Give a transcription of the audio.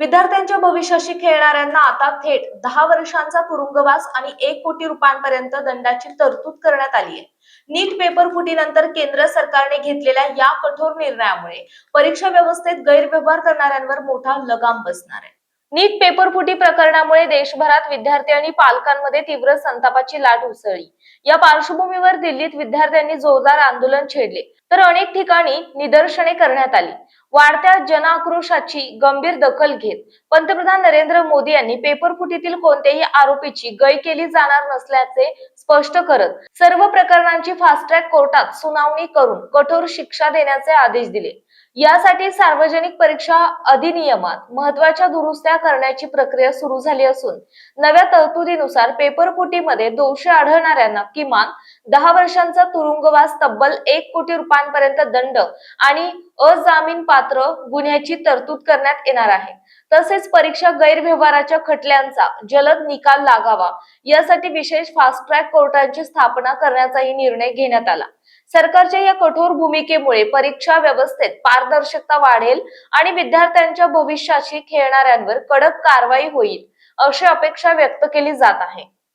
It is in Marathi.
विद्यार्थ्यांच्या भविष्याशी खेळणाऱ्यांना आता थेट 10 वर्षांचा तुरुंगवास आणि 1 कोटी रुपयांपर्यंत दंडाची तरतूद करण्यात आली आहे। नीट पेपर फुटीनंतर केंद्र सरकारने घेतलेल्या या कठोर निर्णयामुळे परीक्षा व्यवस्थेत गैरव्यवहार करणाऱ्यांवर मोठा लगाम बसणार आहे। नीट पेपर फुटी प्रकरणामुळे देशभरात विद्यार्थी आणि पालकांमध्ये तीव्र संतापाची लाट उसळली। या पार्श्वभूमीवर दिल्लीत विद्यार्थ्यांनी जोरदार आंदोलन छेडले, तर अनेक ठिकाणी निदर्शने करण्यात आली। वाढत्या जनआक्रोशाची गंभीर दखल घेत पंतप्रधान नरेंद्र मोदी यांनी पेपर फुटीतील कोणत्याही आरोपीची गय केली जाणार नसल्याचे स्पष्ट करत सर्व प्रकरणांची फास्ट ट्रॅक कोर्टात सुनावणी करून कठोर शिक्षा देण्याचे आदेश दिले। यासाठी सार्वजनिक परीक्षा अधिनियमात महत्त्वाच्या दुरुस्त्या करण्याची प्रक्रिया सुरू झाली असून नव्या तरतुदीनुसार पेपर फुटीमध्ये दोषी आढळणाऱ्यांना किमान 10 वर्षांचा तुरुंगवास, तब्बल 1 कोटी रुपयांपर्यंत दंड आणि अजामीन पात्र गुन्ह्याची तरतूद करण्यात येणार आहे। तसेच परीक्षा गैरव्यवहाराच्या खटल्यांचा जलद निकाल लागावा यासाठी विशेष फास्ट ट्रॅक कोर्टांची स्थापना करण्याचाही निर्णय घेण्यात आला। सरकारच्या या कठोर भूमिकेमुळे परीक्षा व्यवस्थेत पारदर्शकता वाढेल आणि विद्यार्थ्यांच्या भविष्याशी खेळणाऱ्यांवर कडक कारवाई होईल अशी अपेक्षा व्यक्त केली जात आहे।